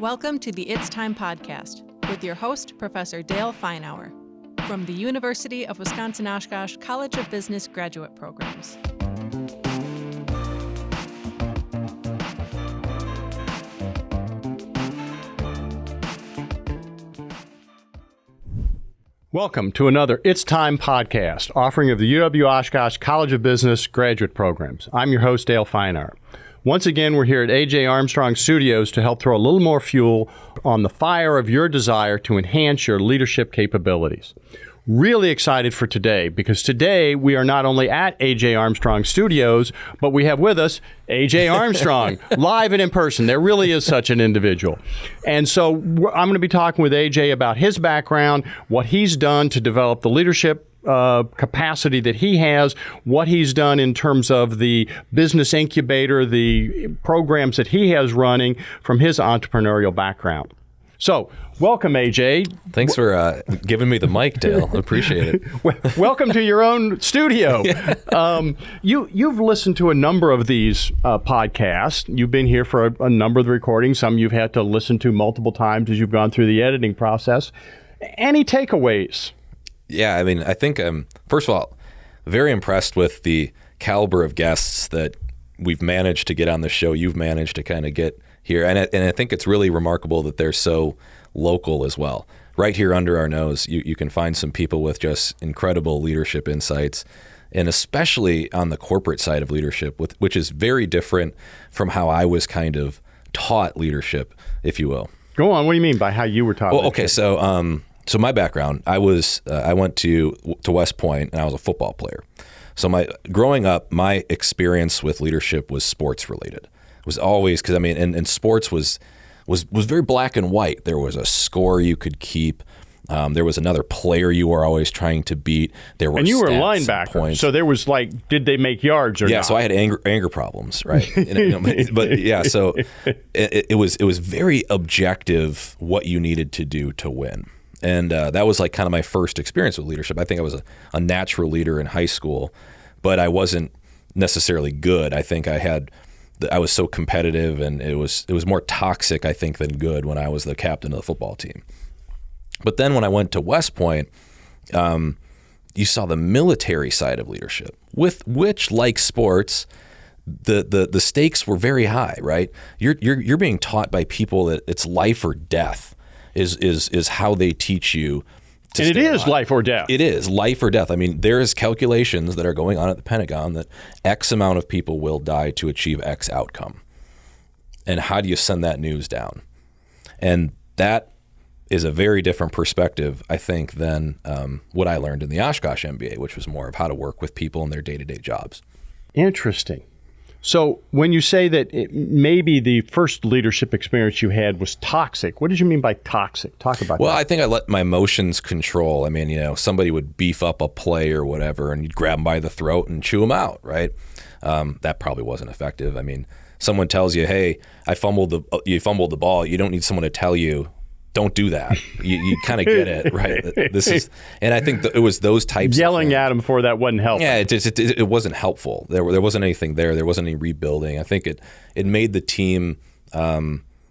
Welcome to the It's Time podcast with your host, Professor Dale Feinauer, from the University of Wisconsin-Oshkosh College of Business Graduate Programs. Welcome to another It's Time podcast, offering of the UW-Oshkosh College of Business Graduate Programs. I'm your host, Dale Feinauer. Once again, we're here at A.J. Armstrong Studios to help throw a little more fuel on the fire of your desire to enhance your leadership capabilities. Really excited for today, because today we are not only at A.J. Armstrong Studios, but we have with us A.J. Armstrong, live and in person. There really is such an individual. And so I'm going to be talking with A.J. about his background, what he's done to develop the leadership capacity that he has, what he's done in terms of the business incubator, the programs that he has running from his entrepreneurial background. So, welcome, AJ. Thanks for giving me the mic, Dale. Appreciate it. Welcome to your own studio. You've listened to a number of these podcasts. You've been here for a number of the recordings. Some you've had to listen to multiple times as you've gone through the editing process. Any takeaways? Yeah, I mean, I think, first of all, very impressed with the caliber of guests that we've managed to get on the show. You've managed to kind of get here. And I think it's really remarkable that they're so local as well. Right here under our nose, you can find some people with just incredible leadership insights, and especially on the corporate side of leadership, which is very different from how I was kind of taught leadership, if you will. Go on. What do you mean by how you were taught leadership? Okay, so my background, I went to West Point, and I was a football player. So growing up, my experience with leadership was sports related. It was always, because I mean, and sports was very black and white. There was a score you could keep. There was another player you were always trying to beat. There were and you were a stats linebacker, points. So there was like, did they make yards or not? Yeah, so I had anger problems, right? But yeah, so it was very objective what you needed to do to win. And that was like kind of my first experience with leadership. I think I was a natural leader in high school, but I wasn't necessarily good. I think I was so competitive, and it was more toxic, I think, than good when I was the captain of the football team. But then when I went to West Point, you saw the military side of leadership, with which, like sports, the stakes were very high, right? You're being taught by people that it's life or death. Is how they teach you to and it is alive. life or death. It is life or death. I mean, there is calculations that are going on at the Pentagon that X amount of people will die to achieve X outcome. And how do you send that news down? And that is a very different perspective, I think, than what I learned in the Oshkosh MBA, which was more of how to work with people in their day-to-day jobs. Interesting. So when you say that maybe the first leadership experience you had was toxic, what did you mean by toxic? Talk about that. Well, I think I let my emotions control. I mean, somebody would beef up a play or whatever, and you'd grab them by the throat and chew them out, right? That probably wasn't effective. I mean, someone tells you, hey, you fumbled the ball. You don't need someone to tell you, don't do that. You kind of get it, right? And I think it was those types yelling of things. at him for that wasn't helpful. Yeah, it wasn't helpful. There wasn't anything there. There wasn't any rebuilding. I think it made the team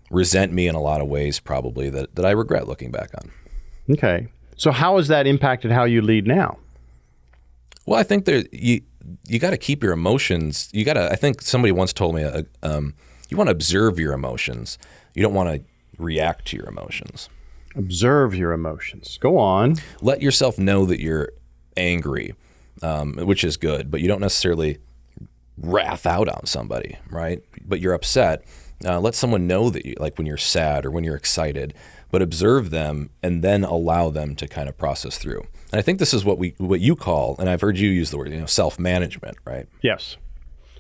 resent me in a lot of ways, probably, that I regret looking back on. Okay. So how has that impacted how you lead now? Well, I think you got to keep your emotions. I think somebody once told me, you want to observe your emotions. You don't want to react to your emotions. Observe your emotions. Go on. Let yourself know that you're angry, which is good, but you don't necessarily wrath out on somebody, right? But you're upset. Let someone know that like when you're sad or when you're excited, but observe them and then allow them to kind of process through. And I think this is what you call, and I've heard you use the word, self-management, right? Yes.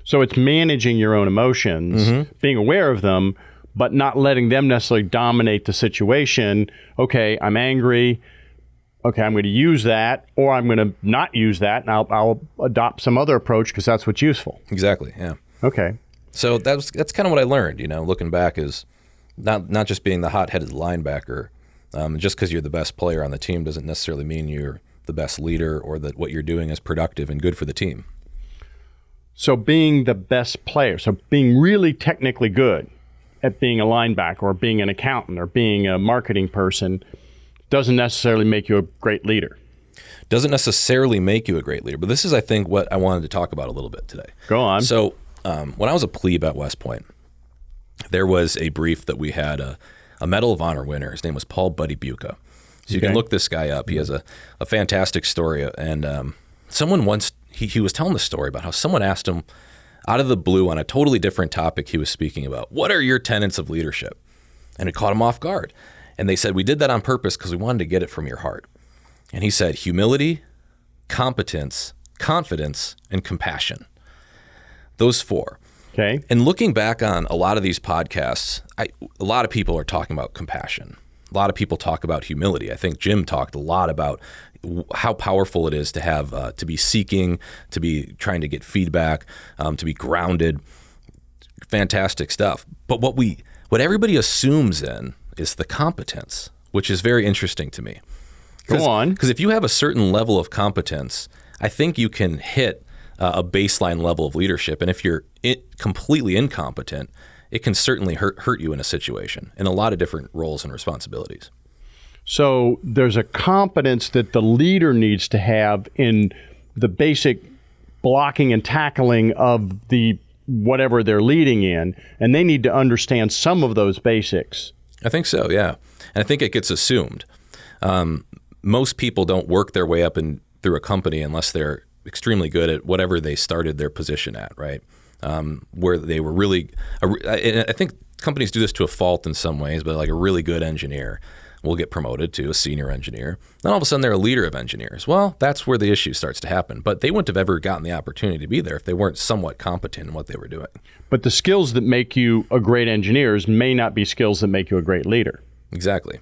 So it's managing your own emotions, being aware of them, but not letting them necessarily dominate the situation. Okay, I'm angry. Okay, I'm going to use that, or I'm going to not use that, and I'll adopt some other approach because that's what's useful. Exactly, yeah. Okay. So that's kind of what I learned, looking back, is not just being the hot-headed linebacker. Just because you're the best player on the team doesn't necessarily mean you're the best leader or that what you're doing is productive and good for the team. So being the best player, so being really technically good, at being a linebacker or being an accountant or being a marketing person doesn't necessarily make you a great leader. Doesn't necessarily make you a great leader, but this is, I think, what I wanted to talk about a little bit today. Go on. So when I was a plebe at West Point, there was a brief that we had a Medal of Honor winner. His name was Paul Buddy Buca. So you can look this guy up. He has a fantastic story. And someone once, he was telling the story about how someone asked him out of the blue on a totally different topic he was speaking about, what are your tenets of leadership? And it caught him off guard. And they said, we did that on purpose because we wanted to get it from your heart. And he said, humility, competence, confidence, and compassion. Those four. Okay. And looking back on a lot of these podcasts, a lot of people are talking about compassion. A lot of people talk about humility. I think Jim talked a lot about how powerful it is to have, to be seeking, to be trying to get feedback, to be grounded. Fantastic stuff. But what everybody assumes in is the competence, which is very interesting to me. Go on. Because if you have a certain level of competence, I think you can hit a baseline level of leadership. And if you're completely incompetent, it can certainly hurt you in a situation in a lot of different roles and responsibilities. So there's a competence that the leader needs to have in the basic blocking and tackling of the whatever they're leading in, and they need to understand some of those basics. I think so, yeah. And I think it gets assumed. Most people don't work their way up through a company unless they're extremely good at whatever they started their position at, right? Where they were really, I think companies do this to a fault in some ways, but like a really good engineer will get promoted to a senior engineer. Then all of a sudden they're a leader of engineers. Well, that's where the issue starts to happen. But they wouldn't have ever gotten the opportunity to be there if they weren't somewhat competent in what they were doing. But the skills that make you a great engineer may not be skills that make you a great leader. Exactly.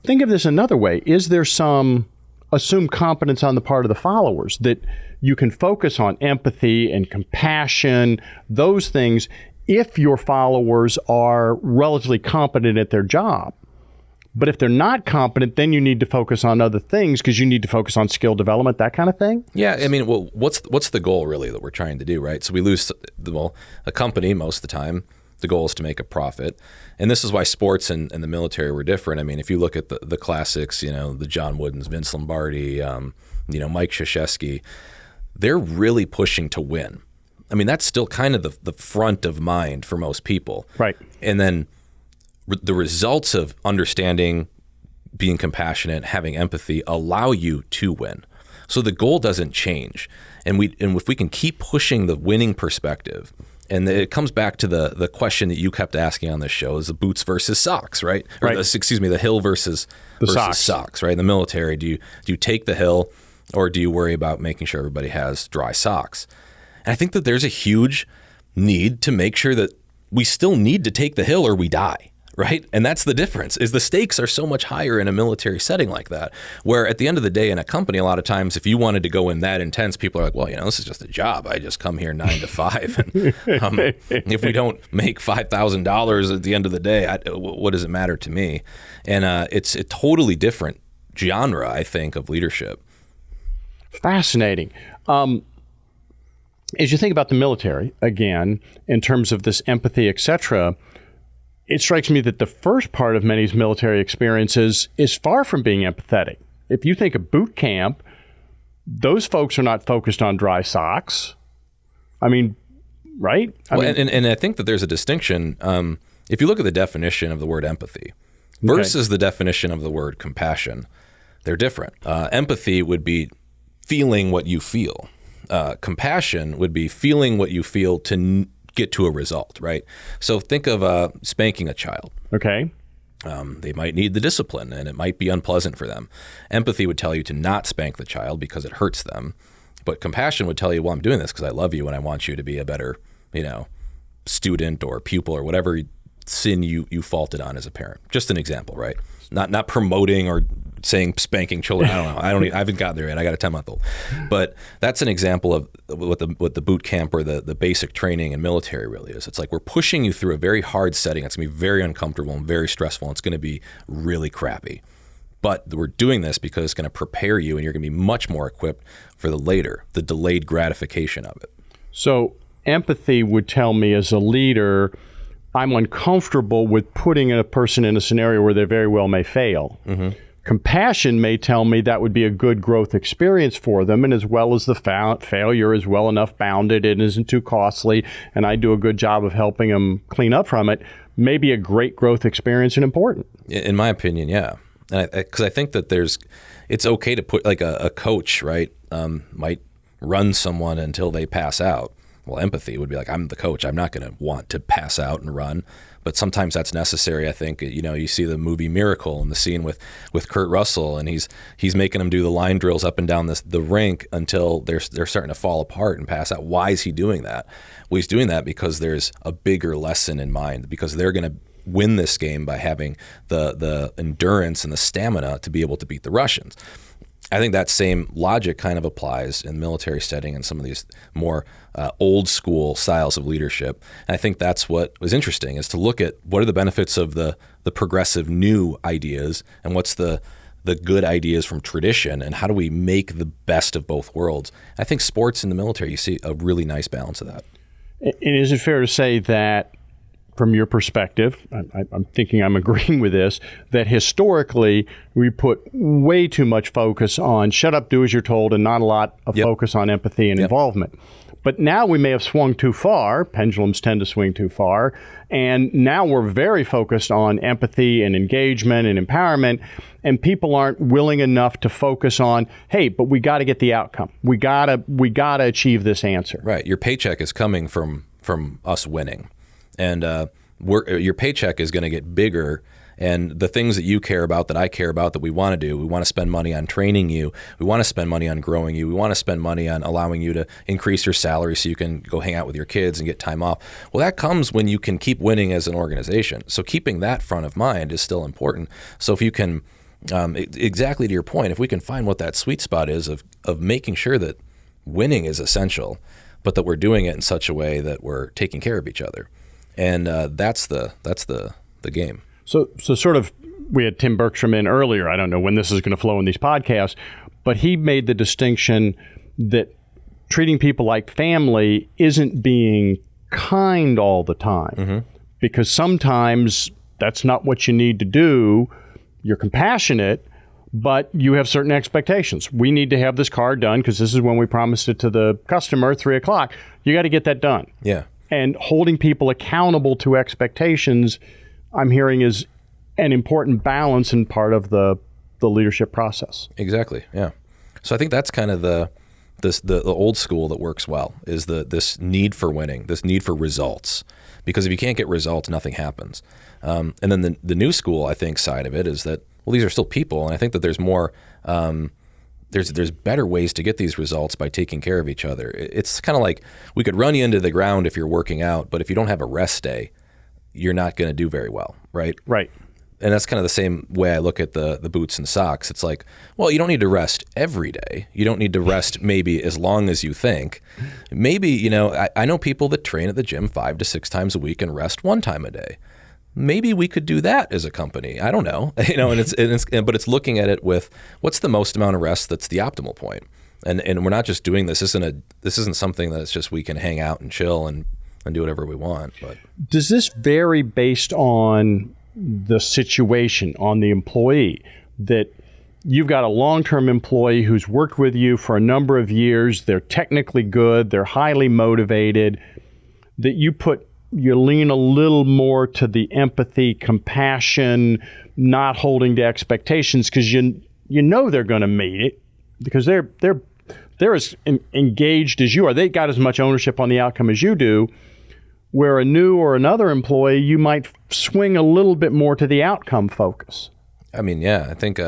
Think of this another way. Is there some assumed competence on the part of the followers that you can focus on empathy and compassion, those things, if your followers are relatively competent at their job? But if they're not competent, then you need to focus on other things because you need to focus on skill development, that kind of thing? Yeah, I mean, well, what's the goal really that we're trying to do, right? So we lose, a company most of the time, the goal is to make a profit. And this is why sports and the military were different. I mean, if you look at the classics, the John Woodens, Vince Lombardi, Mike Krzyzewski, they're really pushing to win. I mean, that's still kind of the front of mind for most people. Right. And then the results of understanding, being compassionate, having empathy allow you to win. So the goal doesn't change. And if we can keep pushing the winning perspective, and it comes back to the question that you kept asking on this show, is the boots versus socks, right? Right. The hill versus socks, right? In the military, do you take the hill or do you worry about making sure everybody has dry socks? And I think that there's a huge need to make sure that we still need to take the hill or we die. Right? And that's the difference, is the stakes are so much higher in a military setting like that, where at the end of the day in a company, a lot of times, if you wanted to go in that intense, people are like, well, this is just a job. I just come here 9 to 5. And if we don't make $5,000 at the end of the day, what does it matter to me? And it's a totally different genre, I think, of leadership. Fascinating. As you think about the military, again, in terms of this empathy, et cetera, it strikes me that the first part of many military experiences is far from being empathetic. If you think of boot camp, those folks are not focused on dry socks. I mean, right? And I think that there's a distinction. If you look at the definition of the word empathy versus the definition of the word compassion, they're different. Empathy would be feeling what you feel. Compassion would be feeling what you feel to get to a result, right? So think of spanking a child. Okay. They might need the discipline and it might be unpleasant for them. Empathy would tell you to not spank the child because it hurts them. But compassion would tell you, well, I'm doing this because I love you and I want you to be a better, student or pupil or whatever sin you faulted on as a parent. Just an example, right? Not promoting or saying spanking children. I don't know. I haven't gotten there yet. I got a 10-month-old. But that's an example of what the boot camp or the basic training in military really is. It's like we're pushing you through a very hard setting. It's going to be very uncomfortable and very stressful. And it's going to be really crappy. But we're doing this because it's going to prepare you and you're going to be much more equipped for the delayed gratification of it. So empathy would tell me as a leader, I'm uncomfortable with putting a person in a scenario where they very well may fail. Mm-hmm. Compassion may tell me that would be a good growth experience for them, and as well as the failure is well enough bounded, it isn't too costly, and I do a good job of helping them clean up from it, may be a great growth experience and important. In my opinion, yeah. Because I think that it's okay to put like a coach, right, might run someone until they pass out. Well, empathy would be like, I'm the coach. I'm not going to want to pass out and run. But sometimes that's necessary. I think, you see the movie Miracle and the scene with Kurt Russell, and he's making them do the line drills up and down the rink until they're starting to fall apart and pass out. Why is he doing that? Well, he's doing that because there's a bigger lesson in mind, because they're going to win this game by having the endurance and the stamina to be able to beat the Russians. I think that same logic kind of applies in military setting and some of these more old school styles of leadership. And I think that's what was interesting, is to look at what are the benefits of the progressive new ideas and what's the good ideas from tradition, and how do we make the best of both worlds. I think sports in the military, you see a really nice balance of that. And is it fair to say that, from your perspective, I'm thinking I'm agreeing with this, that historically we put way too much focus on shut up, do as you're told, and not a lot of focus on empathy and involvement. But now we may have swung too far. Pendulums tend to swing too far. And now we're very focused on empathy and engagement and empowerment. And people aren't willing enough to focus on, hey, but we got to get the outcome. We gotta achieve this answer. Right. Your paycheck is coming from us winning. And your paycheck is going to get bigger, and the things that you care about, that I care about, that we want to do, we want to spend money on training you, we want to spend money on growing you, we want to spend money on allowing you to increase your salary so you can go hang out with your kids and get time off. Well, that comes when you can keep winning as an organization. So keeping that front of mind is still important. So if you can, exactly to your point, if we can find what that sweet spot is of making sure that winning is essential, but that we're doing it in such a way that we're taking care of each other. And that's the game. So sort of, we had Tim Bergstrom in earlier. I don't know when this is going to flow in these podcasts, but he made the distinction that treating people like family isn't being kind all the time. Mm-hmm. Because sometimes that's not what you need to do. You're compassionate, but you have certain expectations. We need to have this car done because this is when we promised it to the customer, 3:00. You got to get that done. Yeah. And holding people accountable to expectations, I'm hearing, is an important balance and part of the leadership process. Exactly. Yeah. So I think that's kind of the old school that works well, is this need for winning, this need for results. Because if you can't get results, nothing happens. And then the new school, I think, side of it is that, well, these are still people, and I think that there's more. There's better ways to get these results by taking care of each other. It's kind of like we could run you into the ground if you're working out, but if you don't have a rest day, you're not going to do very well, right? Right. And that's kind of the same way I look at the boots and socks. It's like, well, you don't need to rest every day. You don't need to rest maybe as long as you think. Maybe, I know people that train at the gym 5 to 6 times a week and rest 1 time a day. Maybe we could do that as a company. I don't know, but it's looking at it with what's the most amount of rest that's the optimal point. And we're not just doing this. This isn't something that's just we can hang out and chill and do whatever we want. But does this vary based on the situation, on the employee? That you've got a long-term employee who's worked with you for a number of years, they're technically good, they're highly motivated, that you lean a little more to the empathy, compassion, not holding to expectations, because you know they're going to meet it, because they're as engaged as you are. They got as much ownership on the outcome as you do. Where a new or another employee, you might swing a little bit more to the outcome focus. I mean, yeah, I think,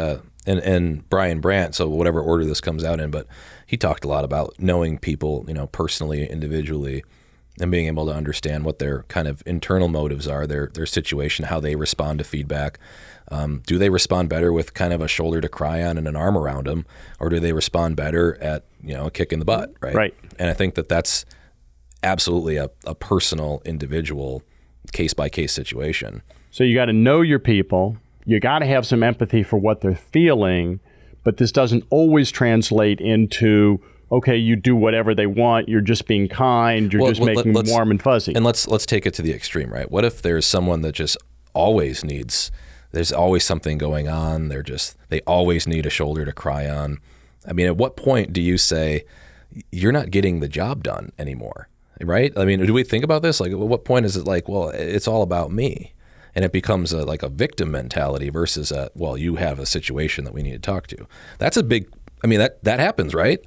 and Brian Brandt, so whatever order this comes out in, but he talked a lot about knowing people, personally, individually, and being able to understand what their kind of internal motives are, their situation, how they respond to feedback. Do they respond better with kind of a shoulder to cry on and an arm around them, or do they respond better at, a kick in the butt, right? Right. And I think that that's absolutely a personal, individual, case-by-case situation. So you got to know your people. You got to have some empathy for what they're feeling, but this doesn't always translate into, okay, you do whatever they want, you're just being kind, you're just making them warm and fuzzy. And let's take it to the extreme, right? What if there's someone that just always needs, there's always something going on, they always need a shoulder to cry on? I mean, at what point do you say, you're not getting the job done anymore, right? I mean, do we think about this? Like, at what point is it like, well, it's all about me? And it becomes like a victim mentality versus well, you have a situation that we need to talk to. That's a big, I mean, that happens, right?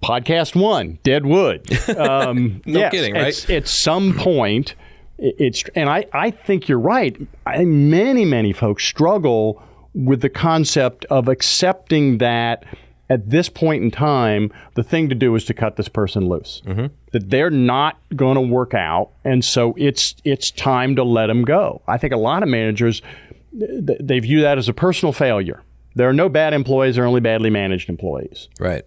Podcast 1, dead wood. No kidding, right? At some point, and I think you're right. Many folks struggle with the concept of accepting that at this point in time, the thing to do is to cut this person loose. Mm-hmm. That they're not going to work out, and so it's time to let them go. I think a lot of managers, they view that as a personal failure. There are no bad employees, there are only badly managed employees. Right.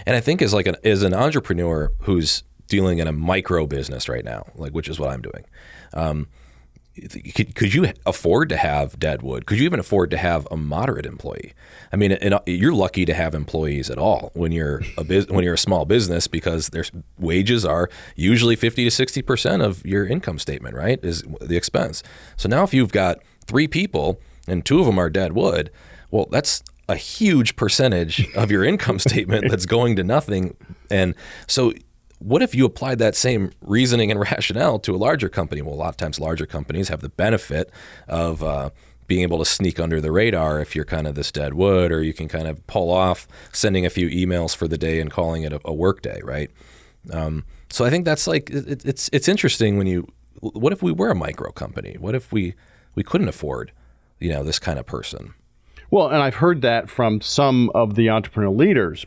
And I think as an entrepreneur who's dealing in a micro business right now, like, which is what I'm doing, could you afford to have deadwood? Could you even afford to have a moderate employee? I mean, you're lucky to have employees at all when you're a small business, because their wages are usually 50 to 60% of your income statement, right? Is the expense. So now if you've got 3 people and 2 of them are deadwood, well, that's a huge percentage of your income statement that's going to nothing. And so what if you applied that same reasoning and rationale to a larger company? Well, a lot of times larger companies have the benefit of being able to sneak under the radar if you're kind of this dead wood, or you can kind of pull off sending a few emails for the day and calling it a work day, right? So I think that's like, it's interesting what if we were a micro company? What if we couldn't afford, this kind of person? Well, and I've heard that from some of the entrepreneurial leaders.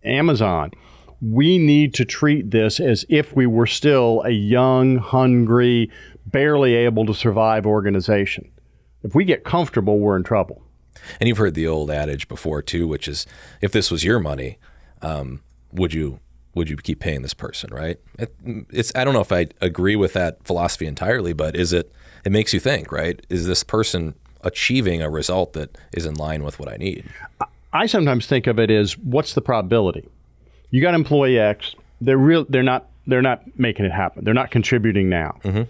Amazon, we need to treat this as if we were still a young, hungry, barely able to survive organization. If we get comfortable, we're in trouble. And you've heard the old adage before too, which is, if this was your money, would you keep paying this person, right? I don't know if I agree with that philosophy entirely, but it makes you think, right? Is this person achieving a result that is in line with what I need? I sometimes think of it as, what's the probability? You got employee X, they're not making it happen. They're not contributing now. Mm-hmm.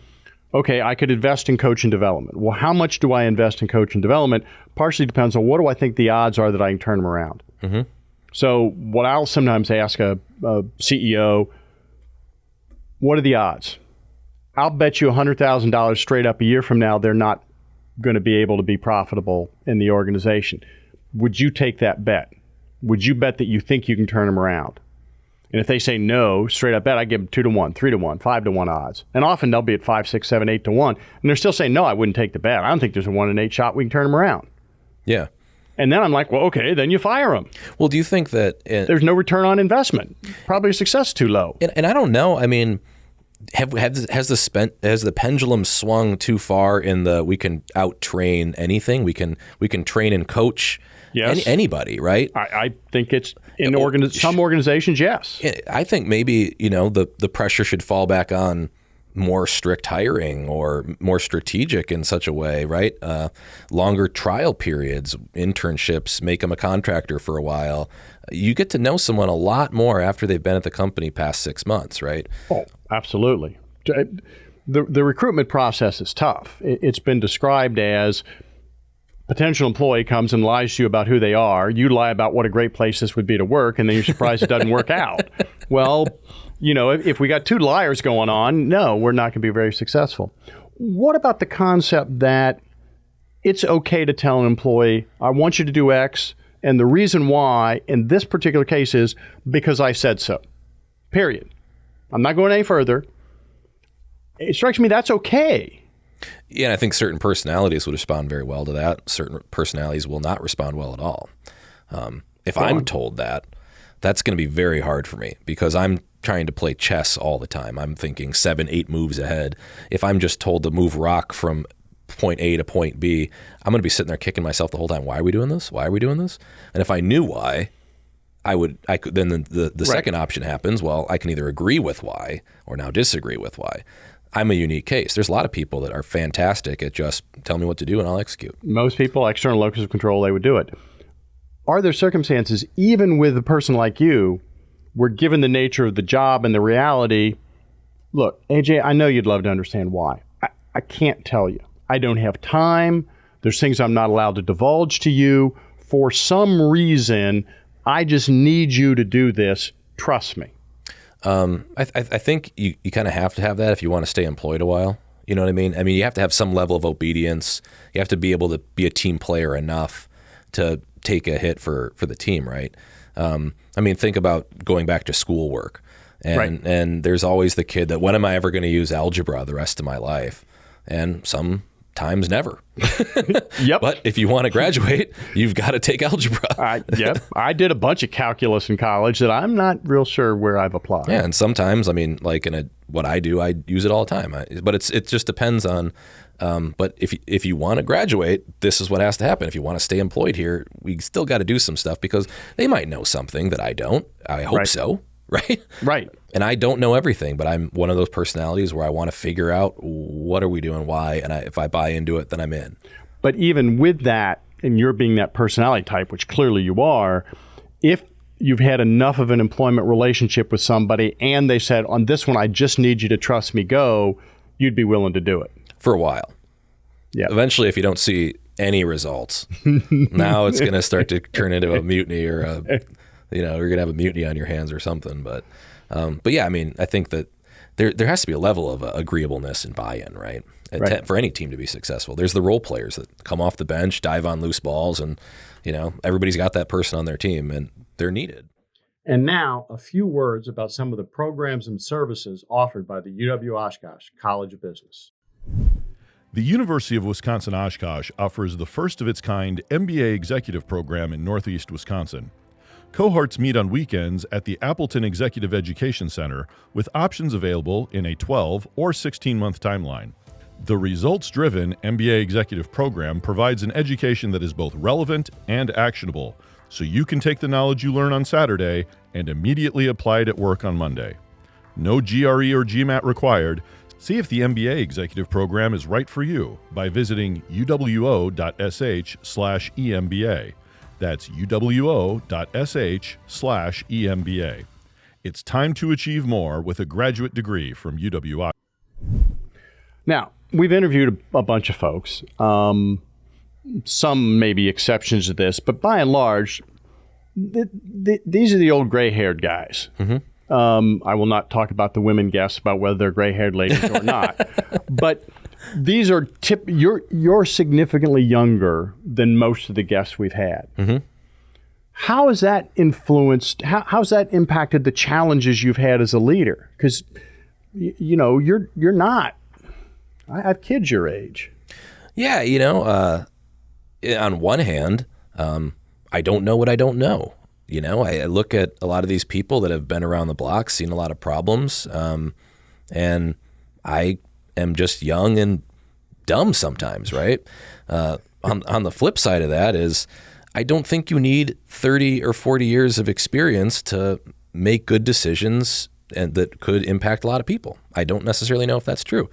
Okay, I could invest in coach and development. Well, how much do I invest in coach and development? Partially depends on what do I think the odds are that I can turn them around. Mm-hmm. So what I'll sometimes ask a CEO, what are the odds? I'll bet you $100,000 straight up a year from now they're not going to be able to be profitable in the organization. Would you take that bet? Would you bet that you think you can turn them around? And if they say no, straight up bet, I give them 2 to 1, 3 to 1, 5 to 1 odds. And often they'll be at 5, 6, 7, 8 to 1. And they're still saying, no, I wouldn't take the bet. I don't think there's a 1 in 8 shot we can turn them around. Yeah. And then I'm like, well, okay, then you fire them. Well, do you think that there's no return on investment? Probably success is too low. And I don't know. I mean, has the pendulum swung too far in the we can out train anything? We can train and coach anybody, right? I think it's in some organizations, yes. I think maybe the pressure should fall back on more strict hiring or more strategic in such a way, right? Longer trial periods, internships, make them a contractor for a while. You get to know someone a lot more after they've been at the company past 6 months, right? Oh, absolutely. The recruitment process is tough. It's been described as potential employee comes and lies to you about who they are. You lie about what a great place this would be to work, and then you're surprised it doesn't work out. Well, if we got 2 liars going on, no, we're not going to be very successful. What about the concept that it's okay to tell an employee, I want you to do X, and the reason why in this particular case is because I said so, period. I'm not going any further. It strikes me that's okay. Yeah, and I think certain personalities would respond very well to that. Certain personalities will not respond well at all. If I'm told that, that's going to be very hard for me because I'm trying to play chess all the time. I'm thinking 7, 8 moves ahead. If I'm just told to move rock from point A to point B, I'm going to be sitting there kicking myself the whole time. Why are we doing this? Why are we doing this? And if I knew why, I could. Then the right. Second option happens. Well, I can either agree with why or now disagree with why. I'm a unique case. There's a lot of people that are fantastic at just tell me what to do and I'll execute. Most people, external locus of control, they would do it. Are there circumstances, even with a person like you, we're given the nature of the job and the reality. Look, AJ, I know you'd love to understand why. I can't tell you. I don't have time. There's things I'm not allowed to divulge to you. For some reason, I just need you to do this. Trust me. I think you kind of have to have that if you want to stay employed a while. You know what I mean? I mean, you have to have some level of obedience. You have to be able to be a team player enough to take a hit for the team, right? I mean, think about going back to schoolwork. And there's always the kid that, when am I ever going to use algebra the rest of my life? And sometimes never. Yep. But if you want to graduate, you've got to take algebra. Yep. I did a bunch of calculus in college that I'm not real sure where I've applied. Yeah, and sometimes, I mean, like what I do, I use it all the time. But it just depends on. But if you want to graduate, this is what has to happen. If you want to stay employed here, we still got to do some stuff because they might know something that I don't. I hope so. Right? Right. And I don't know everything, but I'm one of those personalities where I want to figure out what are we doing, why, and if I buy into it, then I'm in. But even with that, and you're being that personality type, which clearly you are, if you've had enough of an employment relationship with somebody and they said, on this one, I just need you to trust me, go, you'd be willing to do it. For a while. Yeah. Eventually, if you don't see any results, now it's going to start to turn into a mutiny or you're going to have a mutiny on your hands or something. But yeah, I mean, I think that there has to be a level of agreeableness and buy-in, right? For any team to be successful. There's the role players that come off the bench, dive on loose balls, and everybody's got that person on their team, and they're needed. And now a few words about some of the programs and services offered by the UW-Oshkosh College of Business. The University of Wisconsin-Oshkosh offers the first of its kind MBA executive program in Northeast Wisconsin. Cohorts meet on weekends at the Appleton Executive Education Center with options available in a 12 or 16-month timeline. The results-driven MBA executive program provides an education that is both relevant and actionable, so you can take the knowledge you learn on Saturday and immediately apply it at work on Monday. No GRE or GMAT required. See if the MBA executive program is right for you by visiting uwo.sh/EMBA. That's uwo.sh/EMBA. It's time to achieve more with a graduate degree from UW. Now, we've interviewed a bunch of folks. Some may be exceptions to this, but by and large, these are the old gray-haired guys. Mm-hmm. I will not talk about the women guests about whether they're gray-haired ladies or not. But these are you're significantly younger than most of the guests we've had. Mm-hmm. How has that influenced? How's that impacted the challenges you've had as a leader? Because you're not. I have kids your age. Yeah, on one hand, I don't know what I don't know. I look at a lot of these people that have been around the block, seen a lot of problems, and I am just young and dumb sometimes, right? On the flip side of that is I don't think you need 30 or 40 years of experience to make good decisions and that could impact a lot of people. I don't necessarily know if that's true.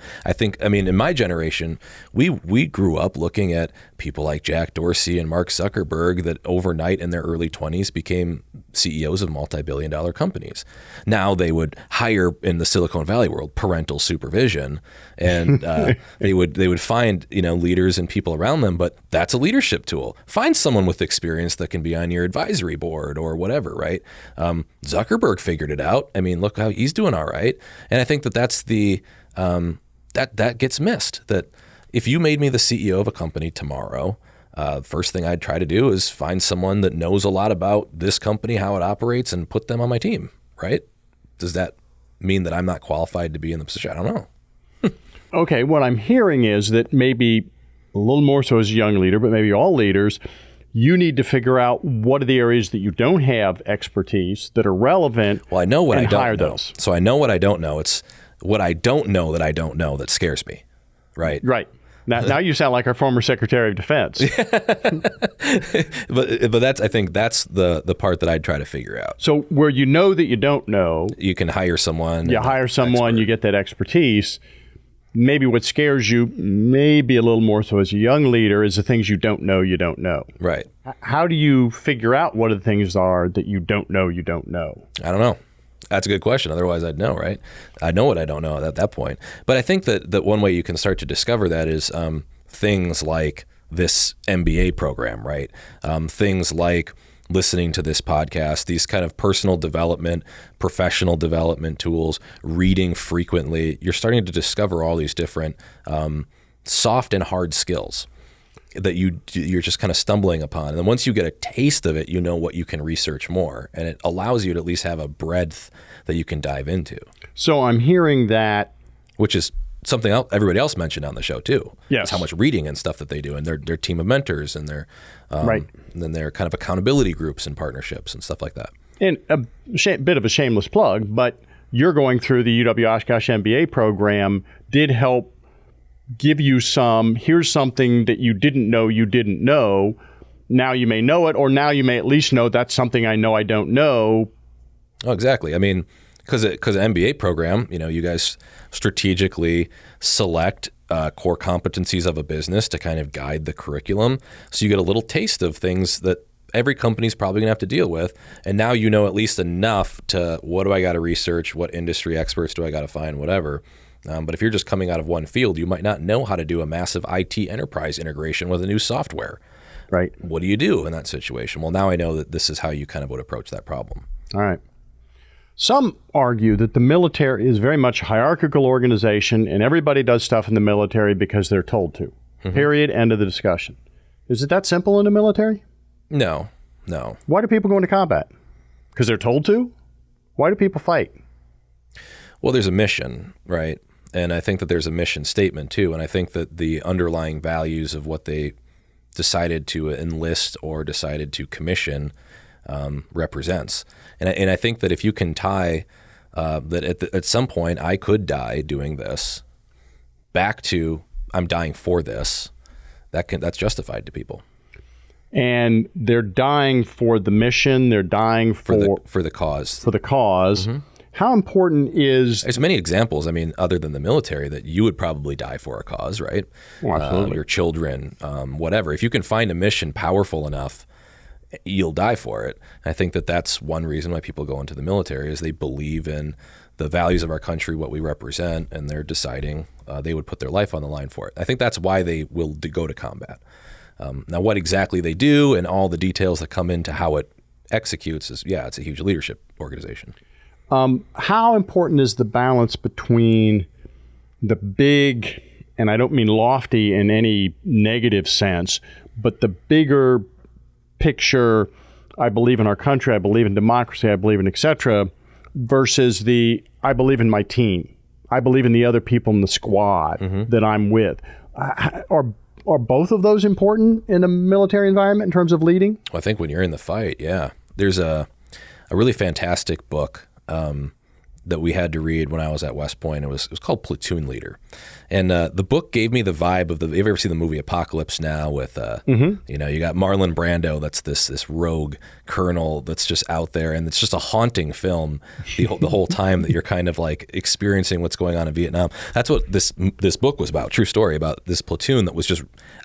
In my generation, we grew up looking at people like Jack Dorsey and Mark Zuckerberg that overnight in their early 20s became CEOs of multi-billion-dollar companies. Now they would hire, in the Silicon Valley world, parental supervision, and they would find leaders and people around them. But that's a leadership tool. Find someone with experience that can be on your advisory board or whatever, right? Zuckerberg figured it out. I mean, look how he's doing all right. And I think that's the that gets missed. That if you made me the CEO of a company tomorrow, first thing I'd try to do is find someone that knows a lot about this company, how it operates, and put them on my team, right? Does that mean that I'm not qualified to be in the position? I don't know. Okay, what I'm hearing is that maybe a little more so as a young leader, but maybe all leaders, you need to figure out what are the areas that you don't have expertise that are relevant. Well, I know what I don't hire know. Those. So I know what I don't know. It's what I don't know that scares me, right? Right. Now you sound like our former Secretary of Defense. But I think that's the part that I'd try to figure out. So where you know that you don't know, you can hire someone. You hire someone, you get that expertise. Maybe what scares you, maybe a little more so as a young leader, is the things you don't know you don't know. Right. How do you figure out what are the things are that you don't know you don't know? I don't know. That's a good question. Otherwise, I'd know, right? I know what I don't know at that point. But I think that one way you can start to discover that is things like this MBA program, right? Things like listening to this podcast, these kind of personal development, professional development tools, reading frequently. You're starting to discover all these different soft and hard skills that you're just kind of stumbling upon. And then once you get a taste of it, you know what you can research more. And it allows you to at least have a breadth that you can dive into. So I'm hearing that. Which is something else everybody else mentioned on the show too. Yes. Is how much reading and stuff that they do, and their team of mentors and their right. And then their kind of accountability groups and partnerships and stuff like that. And a bit of a shameless plug, but you're going through the UW-Oshkosh MBA program did help give you here's something that you didn't know. Now you may know it, or now you may at least know that's something I know I don't know. Oh, exactly. I mean, because an MBA program, you guys strategically select core competencies of a business to kind of guide the curriculum. So you get a little taste of things that every company's probably going to have to deal with. And now you know at least enough to what do I got to research, what industry experts do I got to find, whatever. But if you're just coming out of one field, you might not know how to do a massive IT enterprise integration with a new software. Right. What do you do in that situation? Well, now I know that this is how you kind of would approach that problem. All right. Some argue that the military is very much a hierarchical organization and everybody does stuff in the military because they're told to. Mm-hmm. Period. End of the discussion. Is it that simple in the military? No. Why do people go into combat? Because they're told to? Why do people fight? Well, there's a mission, right? And I think that there's a mission statement too. And I think that the underlying values of what they decided to enlist or decided to commission represents. And I think that if you can tie that at some point I could die doing this back to I'm dying for this, that's justified to people. And they're dying for the mission. They're dying for the cause. For the cause. Mm-hmm. How important is... There's many examples, other than the military, that you would probably die for a cause, right? Oh, absolutely. Your children, whatever. If you can find a mission powerful enough, you'll die for it. I think that that's one reason why people go into the military is they believe in the values of our country, what we represent, and they're deciding they would put their life on the line for it. I think that's why they will go to combat. Now, what exactly they do and all the details that come into how it executes is, it's a huge leadership organization. How important is the balance between the big, and I don't mean lofty in any negative sense, but the bigger picture, I believe in our country, I believe in democracy, I believe in et cetera, versus I believe in my team. I believe in the other people in the squad that I'm with. Are both of those important in a military environment in terms of leading? Well, I think when you're in the fight, There's a really fantastic book that we had to read when I was at West Point. It was called Platoon Leader. And the book gave me the vibe of you've ever seen the movie Apocalypse Now with, you got Marlon Brando, that's this rogue colonel that's just out there. And it's just a haunting film the whole time that you're kind of like experiencing what's going on in Vietnam. That's what this book was about, true story about this platoon that was just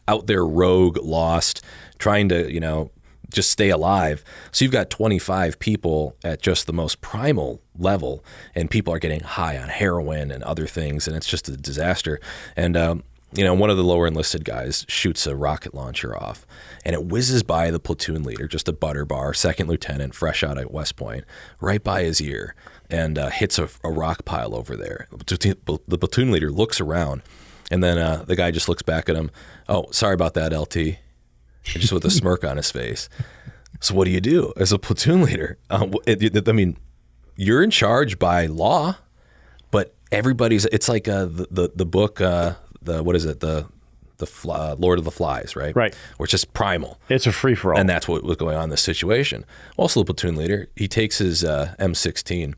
out there rogue, lost, trying to, just stay alive. So you've got 25 people at just the most primal level, and people are getting high on heroin and other things, and it's just a disaster. And one of the lower enlisted guys shoots a rocket launcher off, and it whizzes by the platoon leader, just a butter bar, second lieutenant, fresh out at West Point, right by his ear, and hits a rock pile over there. The platoon leader looks around, and then the guy just looks back at him. "Oh, sorry about that, LT." Just with a smirk on his face. So what do you do as a platoon leader? You're in charge by law, but it's like the book, Lord of the Flies, right? Right. Where it's just primal. It's a free-for-all. And that's what was going on in this situation. Also, the platoon leader, he takes his M16,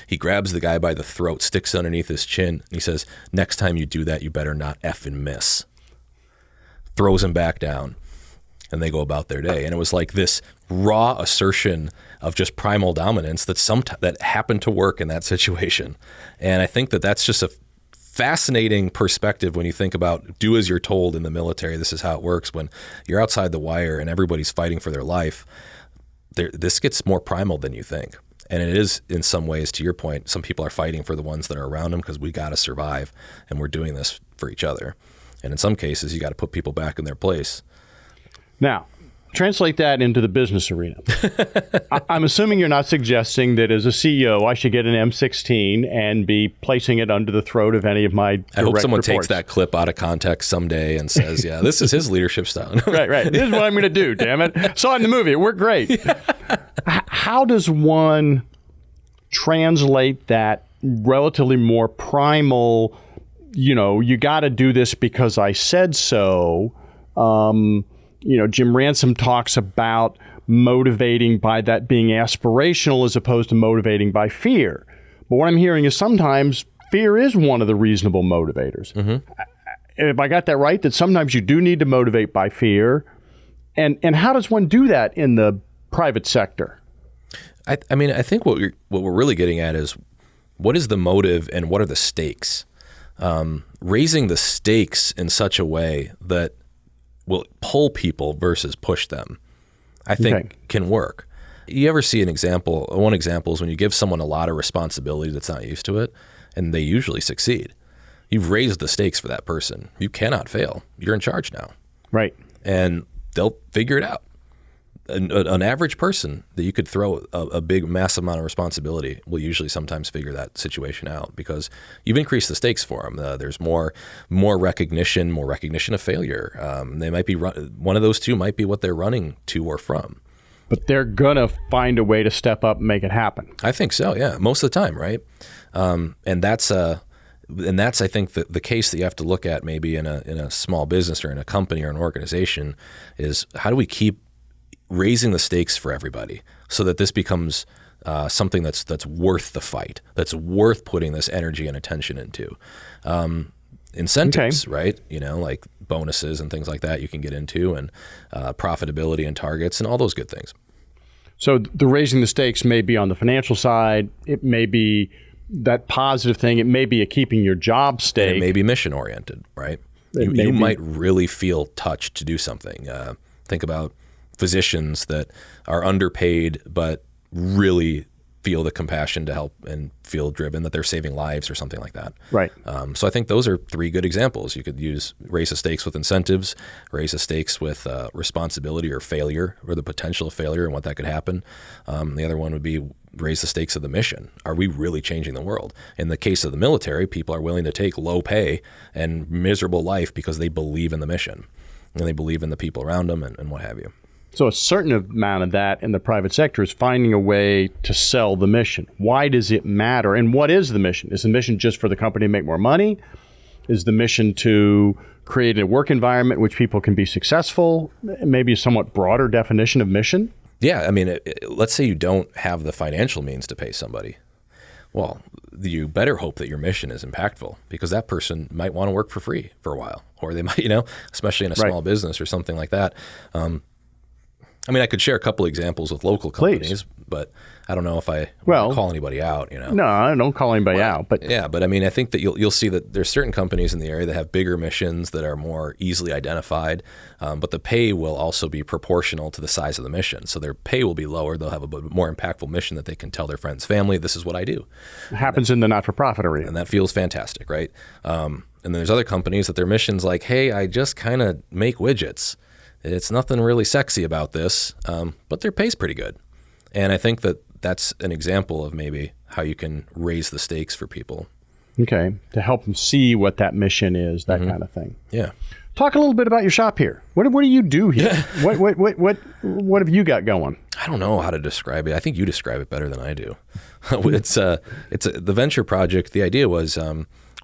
he grabs the guy by the throat, sticks it underneath his chin, and he says, "Next time you do that, you better not effing miss." Throws him back down. And they go about their day. And it was like this raw assertion of just primal dominance that happened to work in that situation. And I think that that's just a fascinating perspective when you think about do as you're told in the military. This is how it works. When you're outside the wire and everybody's fighting for their life, this gets more primal than you think. And it is, in some ways, to your point, some people are fighting for the ones that are around them because we got to survive, and we're doing this for each other. And in some cases, you got to put people back in their place. Now, translate that into the business arena. I'm assuming you're not suggesting that as a CEO, I should get an M16 and be placing it under the throat of any of my direct I hope someone reports. takes that clip out of context someday and says, yeah, this is his leadership style. Right. This is what I'm going to do, damn it. Saw it in the movie. It worked great. How does one translate that relatively more primal, you got to do this because I said so? Jim Ransom talks about motivating by that being aspirational as opposed to motivating by fear. But what I'm hearing is sometimes fear is one of the reasonable motivators. Mm-hmm. If I got that right, that sometimes you do need to motivate by fear. And how does one do that in the private sector? I think what we're really getting at is what is the motive and what are the stakes? Raising the stakes in such a way that will pull people versus push them, I think can work. You ever see an example? One example is when you give someone a lot of responsibility that's not used to it, and they usually succeed. You've raised the stakes for that person. You cannot fail. You're in charge now. Right. And they'll figure it out. An average person that you could throw a big, massive amount of responsibility will usually sometimes figure that situation out because you've increased the stakes for them. There's more recognition of failure. They might be one of those two might be what they're running to or from. But they're gonna find a way to step up and make it happen. I think so. Yeah, most of the time, right? And that's I think the case that you have to look at maybe in a small business or in a company or an organization is how do we keep raising the stakes for everybody so that this becomes something that's worth the fight, that's worth putting this energy and attention into. Incentives, right? Like bonuses and things like that you can get into, and profitability and targets and all those good things. So the raising the stakes may be on the financial side. It may be that positive thing. It may be a keeping your job stake. And it may be mission oriented, right? You might really feel touched to do something. Think about physicians that are underpaid but really feel the compassion to help and feel driven that they're saving lives or something like that. Right. So I think those are three good examples. You could raise the stakes with incentives, raise the stakes with responsibility or failure or the potential of failure and what that could happen. The other one would be raise the stakes of the mission. Are we really changing the world? In the case of the military, people are willing to take low pay and miserable life because they believe in the mission and they believe in the people around them and what have you. So a certain amount of that in the private sector is finding a way to sell the mission. Why does it matter? And what is the mission? Is the mission just for the company to make more money? Is the mission to create a work environment in which people can be successful? Maybe a somewhat broader definition of mission? Yeah, let's say you don't have the financial means to pay somebody. Well, you better hope that your mission is impactful because that person might want to work for free for a while, or they might, especially in a small business or something like that. I could share a couple examples with local companies, but I don't know if I want to call anybody out. No, I don't call anybody out. But yeah, but I think that you'll see that there's certain companies in the area that have bigger missions that are more easily identified, but the pay will also be proportional to the size of the mission. So their pay will be lower. They'll have a bit more impactful mission that they can tell their friends, family, this is what I do. It happens in the not-for-profit arena. And that feels fantastic, right? And then there's other companies that their mission's like, hey, I just kind of make widgets. It's nothing really sexy about this, but their pay's pretty good. And I think that that's an example of maybe how you can raise the stakes for people. Okay, to help them see what that mission is, that kind of thing. Yeah. Talk a little bit about your shop here. What do you do here? What have you got going? I don't know how to describe it. I think you describe it better than I do. It's the venture project. The idea was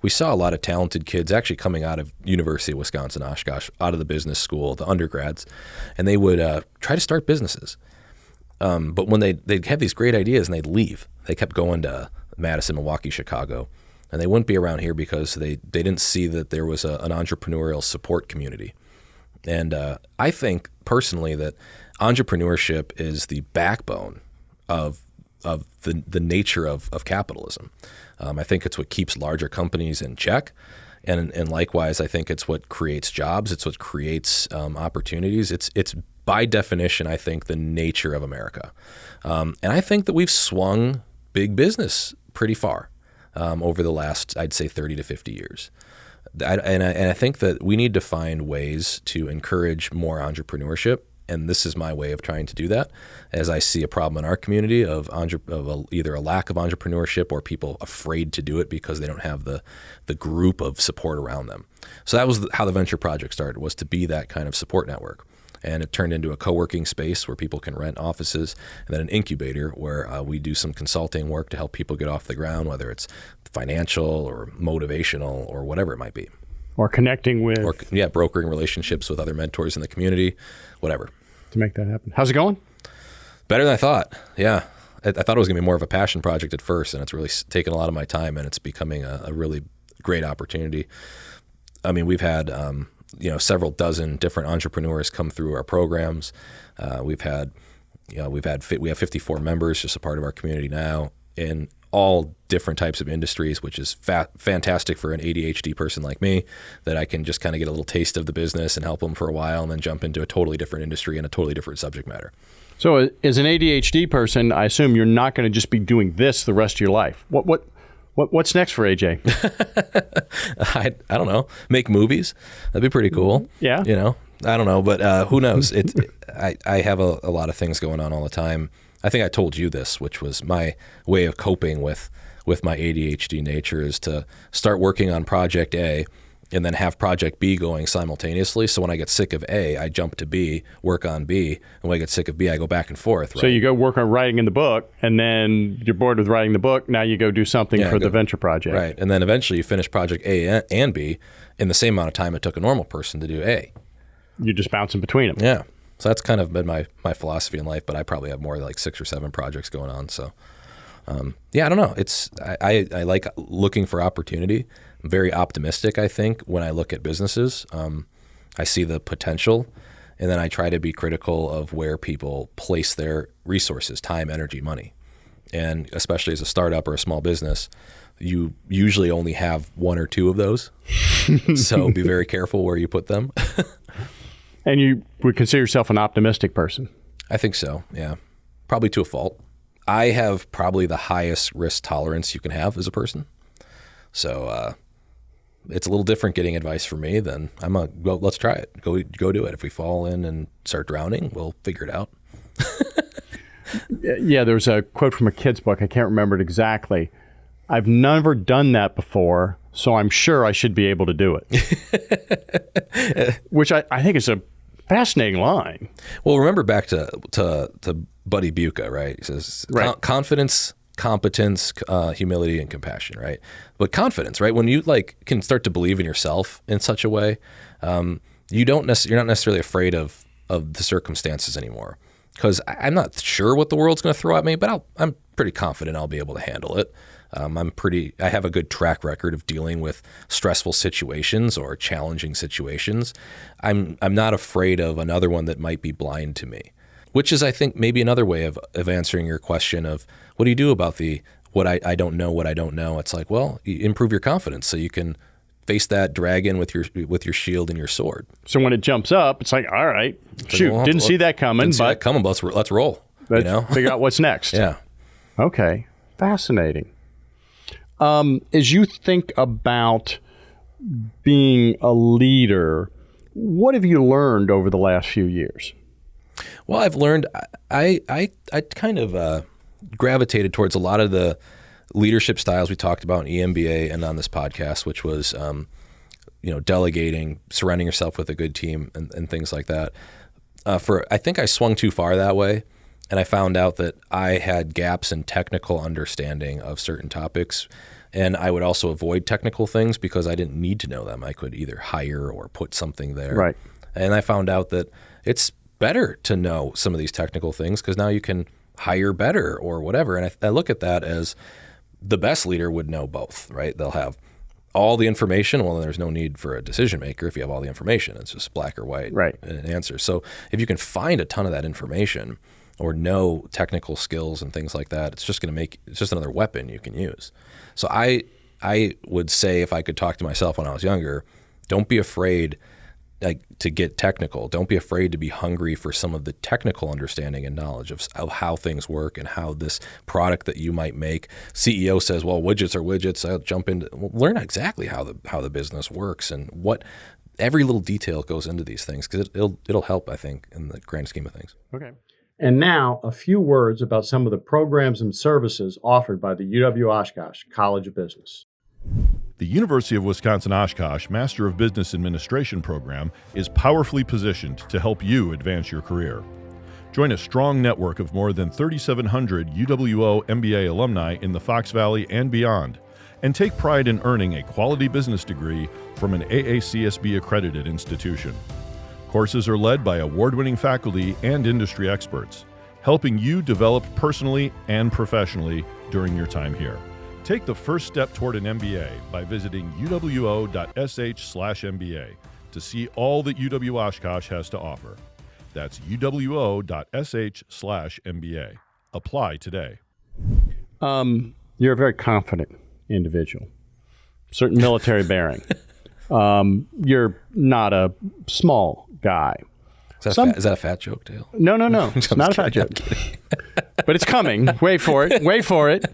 we saw a lot of talented kids actually coming out of University of Wisconsin-Oshkosh, out of the business school, the undergrads, and they would try to start businesses. But when they'd have these great ideas and they'd leave, they kept going to Madison, Milwaukee, Chicago, and they wouldn't be around here because they didn't see that there was an entrepreneurial support community. And I think personally that entrepreneurship is the backbone of the nature of capitalism. I think it's what keeps larger companies in check. And likewise, I think it's what creates jobs. It's what creates opportunities. It's by definition, I think, the nature of America. And I think that we've swung big business pretty far over the last, I'd say, 30 to 50 years. And I think that we need to find ways to encourage more entrepreneurship. And this is my way of trying to do that, as I see a problem in our community of either a lack of entrepreneurship or people afraid to do it because they don't have the group of support around them. So that was how the venture project started, was to be that kind of support network. And it turned into a co-working space where people can rent offices, and then an incubator where we do some consulting work to help people get off the ground, whether it's financial or motivational or whatever it might be. Or connecting with. Or, brokering relationships with other mentors in the community, whatever. To make that happen. How's it going? Better than I thought. Yeah. I thought it was going to be more of a passion project at first, and it's really taken a lot of my time, and it's becoming a really great opportunity. I mean, we've had several dozen different entrepreneurs come through our programs. We have 54 members, just a part of our community now, in all different types of industries, which is fantastic for an ADHD person like me, that I can just kind of get a little taste of the business and help them for a while and then jump into a totally different industry and a totally different subject matter. So as an ADHD person, I assume you're not going to just be doing this the rest of your life. What's next for AJ? I don't know. Make movies. That'd be pretty cool. Yeah. I don't know, but who knows? I have a lot of things going on all the time. I think I told you this, which was my way of coping with my ADHD nature, is to start working on project A and then have project B going simultaneously. So when I get sick of A, I jump to B, work on B. And when I get sick of B, I go back and forth. Right? So you go work on writing in the book, and then you're bored with writing the book. Now you go do something for the venture project. Right. And then eventually you finish project A and B in the same amount of time it took a normal person to do A. You're just bouncing between them. Yeah. So that's kind of been my philosophy in life, but I probably have more like 6 or 7 projects going on. So, I don't know. I like looking for opportunity. I'm very optimistic, I think, when I look at businesses. I see the potential, and then I try to be critical of where people place their resources, time, energy, money. And especially as a startup or a small business, you usually only have 1 or 2 of those. So be very careful where you put them. And you would consider yourself an optimistic person? I think so, yeah. Probably to a fault. I have probably the highest risk tolerance you can have as a person. So it's a little different getting advice from me than let's try it. Go do it. If we fall in and start drowning, we'll figure it out. Yeah, there was a quote from a kid's book. I can't remember it exactly. I've never done that before, so I'm sure I should be able to do it. Which I think is a fascinating line. Well, remember back to Buddy Buca, right? He says confidence, competence, humility, and compassion, right? But confidence, right? When you can start to believe in yourself in such a way, you're not necessarily afraid of the circumstances anymore. Because I'm not sure what the world's going to throw at me, but I'm pretty confident I'll be able to handle it. I have a good track record of dealing with stressful situations or challenging situations. I'm not afraid of another one that might be blind to me, which is, I think, maybe another way of answering your question of what do you do about what I don't know. It's like, well, you improve your confidence so you can face that dragon with your shield and your sword. So when it jumps up, it's like, all right, didn't see that coming. But let's roll. Let's figure out what's next. Yeah. Okay. Fascinating. As you think about being a leader, what have you learned over the last few years? Well, I've learned I kind of gravitated towards a lot of the leadership styles we talked about in EMBA and on this podcast, which was delegating, surrounding yourself with a good team, and things like that. I think I swung too far that way. And I found out that I had gaps in technical understanding of certain topics. And I would also avoid technical things because I didn't need to know them. I could either hire or put something there. Right. And I found out that it's better to know some of these technical things because now you can hire better or whatever. And I look at that as the best leader would know both, right? They'll have all the information. Well, there's no need for a decision maker if you have all the information. It's just black or white an answer. So if you can find a ton of that information or know technical skills and things like that, it's just another weapon you can use. So I I would say, if I could talk to myself when I was younger, don't be afraid to get technical. Don't be afraid to be hungry for some of the technical understanding and knowledge of how things work and how this product that you might make. CEO says, well, widgets are widgets. I'll jump into, learn exactly how the business works and what every little detail goes into these things, because it'll help, I think, in the grand scheme of things. Okay. And now a few words about some of the programs and services offered by the UW-Oshkosh College of Business. The University of Wisconsin-Oshkosh Master of Business Administration program is powerfully positioned to help you advance your career. Join a strong network of more than 3,700 UWO MBA alumni in the Fox Valley and beyond, and take pride in earning a quality business degree from an AACSB accredited institution. Courses are led by award-winning faculty and industry experts, helping you develop personally and professionally during your time here. Take the first step toward an MBA by visiting uwo.sh/MBA to see all that UW-Oshkosh has to offer. That's uwo.sh/MBA. Apply today. You're a very confident individual, certain military bearing. You're not a small guy. Is that a fat joke, Dale? No. It's not a fat joke. But it's coming. Wait for it.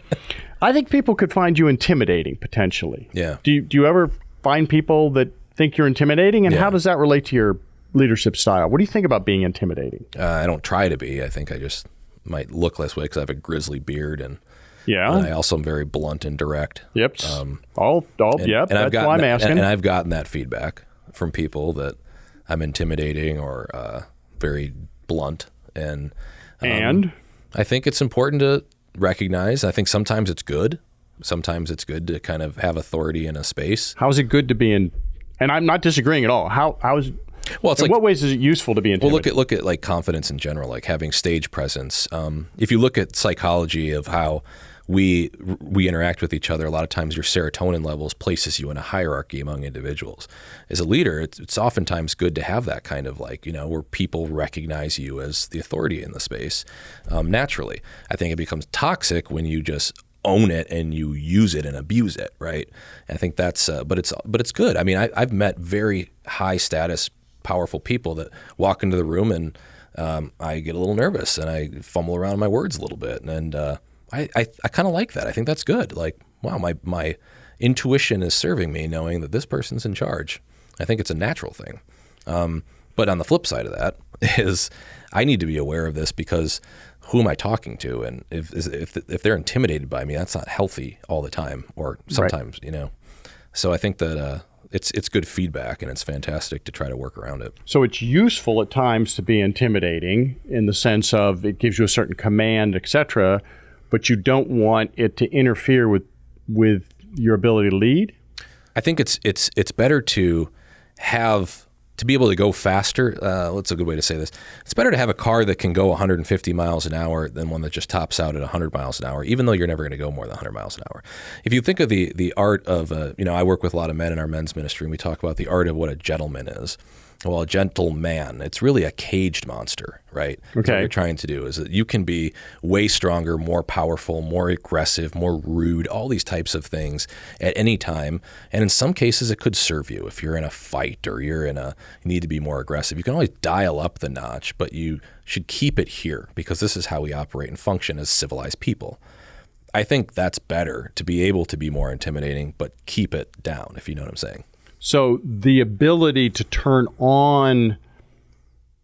I think people could find you intimidating, potentially. Yeah. Do you ever find people that think you're intimidating? And how does that relate to your leadership style? What do you think about being intimidating? I don't try to be. I think I just might look this way because I have a grizzly beard, and yeah, and I also am very blunt and direct. Yep. That's why I'm asking. And I've gotten that feedback from people that I'm intimidating or very blunt. And I think it's important to recognize. I think sometimes it's good. Sometimes it's good to kind of have authority in a space. How is it good to be in? And I'm not disagreeing at all. How is? Well, it's in what ways is it useful to be intimidating? Well, look at like confidence in general, like having stage presence. If you look at psychology of how we interact with each other, a lot of times your serotonin levels places you in a hierarchy among individuals. As a leader, it's oftentimes good to have that kind of where people recognize you as the authority in the space naturally. I think it becomes toxic when you just own it and you use it and abuse it, right? And I think that's but it's good. I mean, I've met very high status, powerful people that walk into the room and I get a little nervous and I fumble around my words a little bit, and I kind of like that. I think that's good. Like, wow, my intuition is serving me, knowing that this person's in charge. I think it's a natural thing. But on the flip side of that is I need to be aware of this, because who am I talking to? And if they're intimidated by me, that's not healthy all the time, or sometimes, So I think that it's good feedback, and it's fantastic to try to work around it. So it's useful at times to be intimidating in the sense of it gives you a certain command, etc., but you don't want it to interfere with your ability to lead? I think it's better to be able to go faster. That's a good way to say this. It's better to have a car that can go 150 miles an hour than one that just tops out at 100 miles an hour, even though you're never going to go more than 100 miles an hour. If you think of the art of, I work with a lot of men in our men's ministry, and we talk about the art of what a gentleman is. Well, a gentleman, it's really a caged monster, right? Okay. What you're trying to do is that you can be way stronger, more powerful, more aggressive, more rude, all these types of things at any time. And in some cases, it could serve you if you're in a fight or you need to be more aggressive. You can always dial up the notch, but you should keep it here, because this is how we operate and function as civilized people. I think that's better, to be able to be more intimidating, but keep it down, if you know what I'm saying. So the ability to turn on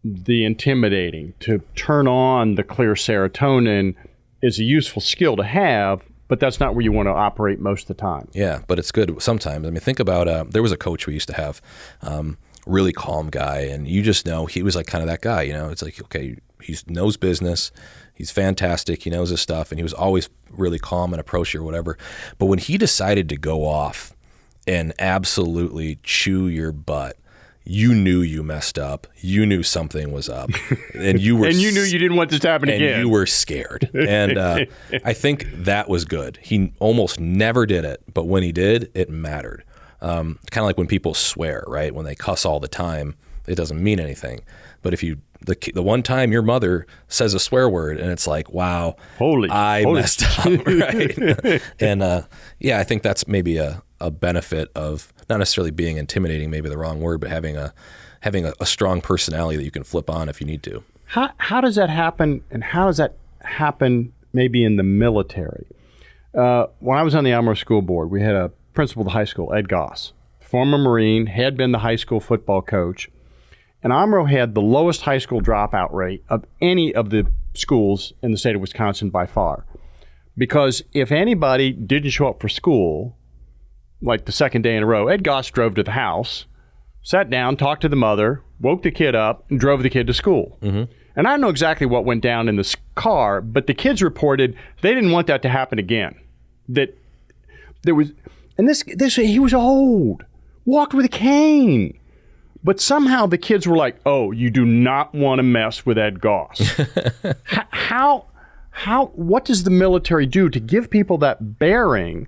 the intimidating, to turn on the clear serotonin is a useful skill to have, but that's not where you want to operate most of the time. Yeah, but it's good sometimes. I mean, think about, there was a coach we used to have, really calm guy, and you just know he was like kind of that guy, it's like, okay, he knows business, he's fantastic, he knows his stuff, and he was always really calm and approachy or whatever. But when he decided to go off and absolutely chew your butt, you knew you messed up. You knew something was up, and you were and you knew you didn't want this to happen again. And you were scared. And I think that was good. He almost never did it, but when he did, it mattered. Kind of like when people swear, right? When they cuss all the time, it doesn't mean anything. But if you the one time your mother says a swear word and it's like, wow, I messed up, right? And I think that's maybe a benefit of not necessarily being intimidating, maybe the wrong word, but having a strong personality that you can flip on if you need to. How does that happen, and how does that happen maybe in the military? When I was on the Alamo School Board, we had a principal of the high school, Ed Goss, former Marine, had been the high school football coach. And Amro had the lowest high school dropout rate of any of the schools in the state of Wisconsin by far. Because if anybody didn't show up for school, like the second day in a row, Ed Goss drove to the house, sat down, talked to the mother, woke the kid up, and drove the kid to school. Mm-hmm. And I don't know exactly what went down in this car, but the kids reported they didn't want that to happen again. That there was, and this he was old, walked with a cane. But somehow the kids were like, oh, you do not want to mess with Ed Goss. What does the military do to give people that bearing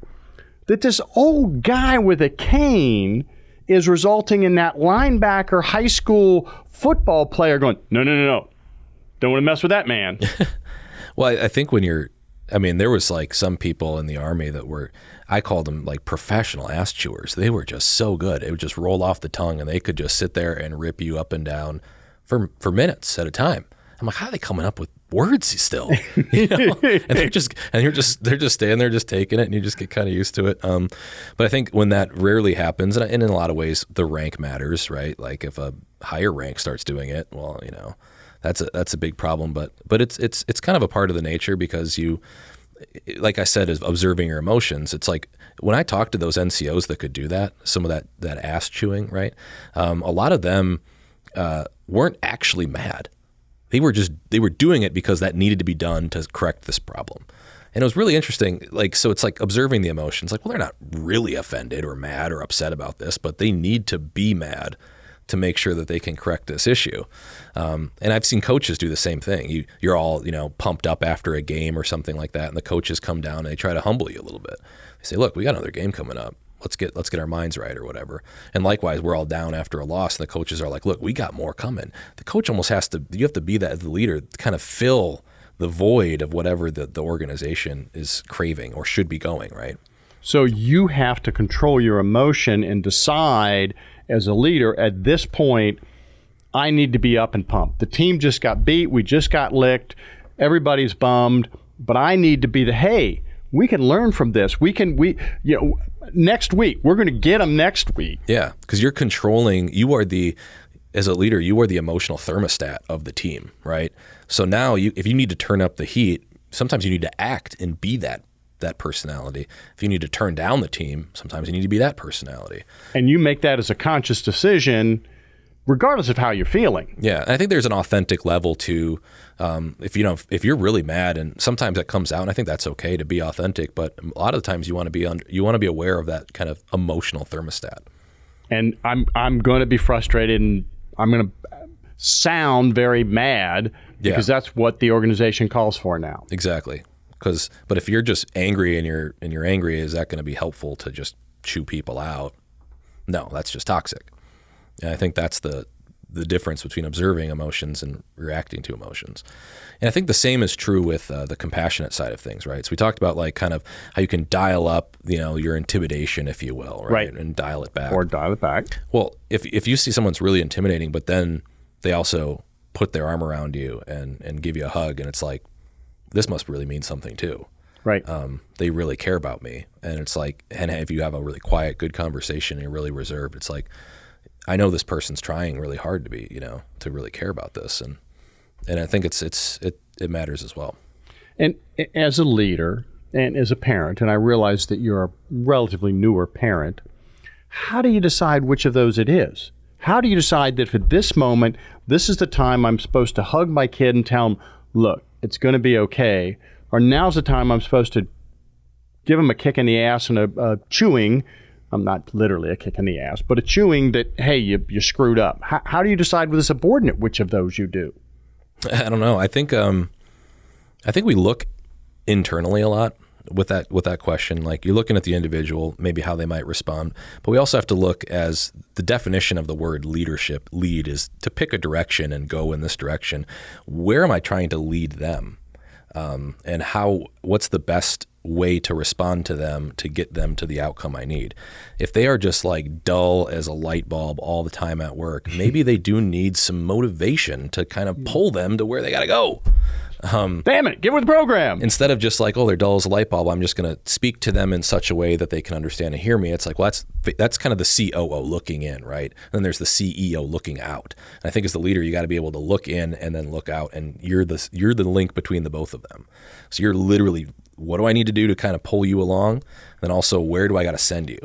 that this old guy with a cane is resulting in that linebacker high school football player going, no, don't want to mess with that man. Well, I think there was like some people in the Army that were, I called them like professional ass chewers. They were just so good. It would just roll off the tongue and they could just sit there and rip you up and down for minutes at a time. I'm like, how are they coming up with words still? You know? And they're just standing there just taking it, and you just get kind of used to it. But I think when that rarely happens, and in a lot of ways the rank matters, right? Like if a higher rank starts doing it, well, that's a big problem, but it's kind of a part of the nature, because you, like I said, is observing your emotions. It's like when I talk to those NCOs that could do that, some of that ass chewing, right? A lot of them weren't actually mad. They were doing it because that needed to be done to correct this problem. And it was really interesting. Like, so it's like observing the emotions. Like, well, they're not really offended or mad or upset about this, but they need to be mad to make sure that they can correct this issue. And I've seen coaches do the same thing. You're all, pumped up after a game or something like that, and the coaches come down and they try to humble you a little bit. They say, look, we got another game coming up. Let's get our minds right or whatever. And likewise, we're all down after a loss, and the coaches are like, look, we got more coming. The coach almost you have to be that, the leader, to kind of fill the void of whatever the organization is craving or should be going, right? So you have to control your emotion and decide as a leader, at this point, I need to be up and pumped. The team just got beat. We just got licked. Everybody's bummed. But I need to be hey, we can learn from this. Next week, we're going to get them next week. Yeah, because as a leader, you are the emotional thermostat of the team, right? So now if you need to turn up the heat, sometimes you need to act and be that personality. If you need to turn down the team, sometimes you need to be that personality. And you make that as a conscious decision, regardless of how you're feeling. Yeah, I think there's an authentic level to, if you're really mad, and sometimes that comes out, and I think that's okay to be authentic, but a lot of the times you want to be aware of that kind of emotional thermostat. And I'm going to be frustrated, and I'm going to sound very mad because that's what the organization calls for now. Exactly. But if you're just angry and you're angry, is that going to be helpful to just chew people out? No, that's just toxic. And I think that's the difference between observing emotions and reacting to emotions. And I think the same is true with the compassionate side of things, right? So we talked about like kind of how you can dial up, your intimidation, if you will, right? And dial it back. Or dial it back. Well, if you see someone's really intimidating, but then they also put their arm around you and give you a hug, and it's like, this must really mean something too. Right. They really care about me. And it's like, and if you have a really quiet, good conversation and you're really reserved, it's like, I know this person's trying really hard to be, to really care about this. And I think it matters as well. And as a leader and as a parent, and I realize that you're a relatively newer parent, how do you decide which of those it is? How do you decide that for this moment, this is the time I'm supposed to hug my kid and tell him, look, it's going to be okay, or now's the time I'm supposed to give him a kick in the ass and a chewing, I'm not literally a kick in the ass, but a chewing that, hey, you screwed up. How do you decide with a subordinate which of those you do? I don't know. I think we look internally a lot, with that question, like you're looking at the individual, maybe how they might respond, but we also have to look as the definition of the word leadership. Lead is to pick a direction and go in this direction. Where am I trying to lead them? And what's the best way to respond to them to get them to the outcome I need? If they are just like dull as a light bulb all the time at work, maybe they do need some motivation to kind of pull them to where they got to go. Damn it, get with the program. Instead of just like, oh, they're dull as a light bulb, I'm just going to speak to them in such a way that they can understand and hear me. It's like, well, that's kind of the COO looking in, right? And then there's the CEO looking out. And I think as the leader, you got to be able to look in and then look out, and you're the link between the both of them. So you're literally, what do I need to do to kind of pull you along? And then also, where do I got to send you?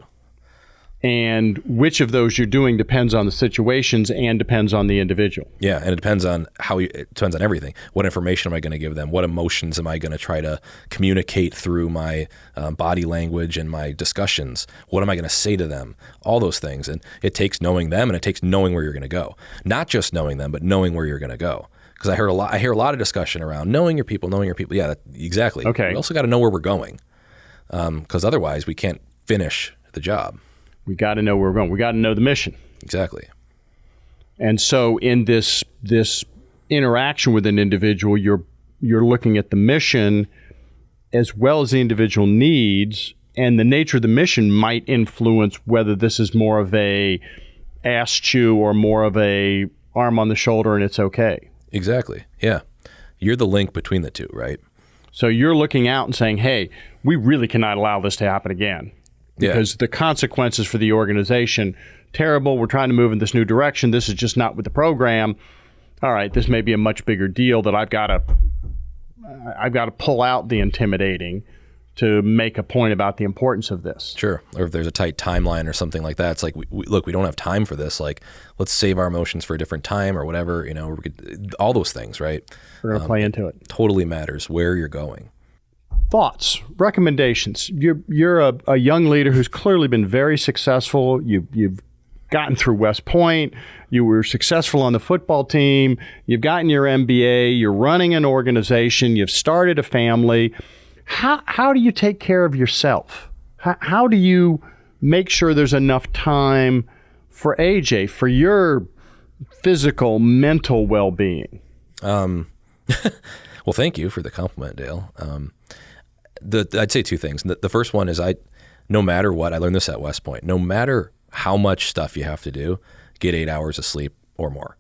And which of those you're doing depends on the situations and depends on the individual. Yeah, and it depends on it depends on everything. What information am I going to give them? What emotions am I going to try to communicate through my body language and my discussions? What am I going to say to them? All those things. And it takes knowing them, and it takes knowing where you're going to go. Not just knowing them, but knowing where you're going to go. Because I hear a lot of discussion around knowing your people. Yeah, exactly. Okay. We also got to know where we're going, because otherwise we can't finish the job. We got to know where we're going. We got to know the mission. Exactly. And so in this interaction with an individual, you're looking at the mission as well as the individual needs, and the nature of the mission might influence whether this is more of a ass chew or more of a arm on the shoulder and it's okay. Exactly. Yeah. You're the link between the two, right? So you're looking out and saying, hey, we really cannot allow this to happen again. Because the consequences for the organization, terrible. We're trying to move in this new direction. This is just not with the program. All right, this may be a much bigger deal that I've got to pull out the intimidating to make a point about the importance of this. Sure. Or if there's a tight timeline or something like that, it's like, we don't have time for this. Like, let's save our emotions for a different time or whatever. All those things, right? We're going to play into it. Totally matters where you're going. Thoughts, recommendations. You're a young leader who's clearly been very successful. You've gotten through West Point. You were successful on the football team. You've gotten your MBA. You're running an organization. You've started a family. How do you take care of yourself? How do you make sure there's enough time for AJ, for your physical, mental well-being? Well, thank you for the compliment, Dale. I'd say two things. The first one is no matter what, I learned this at West Point, no matter how much stuff you have to do, get 8 hours of sleep or more.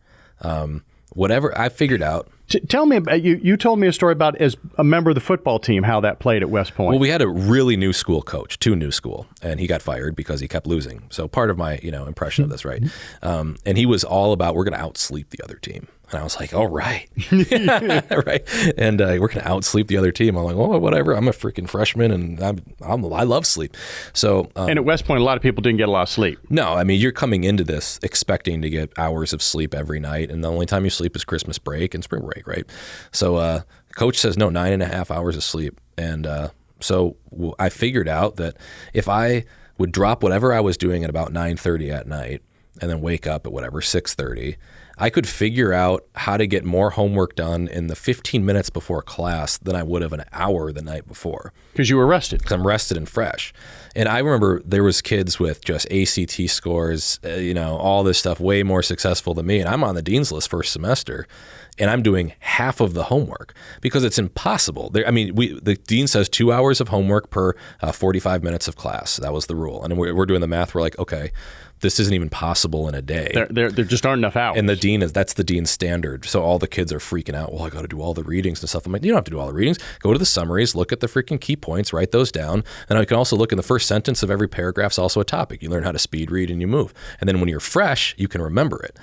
Whatever I figured out. Tell me about you told me a story about as a member of the football team, how that played at West Point. Well, we had a really new school coach, new school, and he got fired because he kept losing. So part of my, impression of this, right? And he was all about, we're going to outsleep the other team. And I was like, all right. Right. And we're going to outsleep the other team. I'm like, oh, whatever. I'm a freaking freshman and I love sleep. So, and at West Point, a lot of people didn't get a lot of sleep. No, I mean, you're coming into this expecting to get hours of sleep every night. And the only time you sleep is Christmas break and spring break, right? So coach says, no, 9.5 hours of sleep. And so I figured out that if I would drop whatever I was doing at about 9:30 at night and then wake up at 6:30, I could figure out how to get more homework done in the 15 minutes before class than I would have an hour the night before. Because you were rested. Because I'm rested and fresh. And I remember there was kids with just ACT scores, all this stuff, way more successful than me. And I'm on the dean's list first semester, and I'm doing half of the homework because it's impossible. The dean says 2 hours of homework per 45 minutes of class. That was the rule. And we're doing the math. We're like, okay, this isn't even possible in a day. There just aren't enough hours. And that's the dean's standard. So all the kids are freaking out. Well, I got to do all the readings and stuff. I'm like, you don't have to do all the readings. Go to the summaries, look at the freaking key points, write those down. And I can also look in the first sentence of every paragraph is also a topic. You learn how to speed read and you move. And then when you're fresh, you can remember it.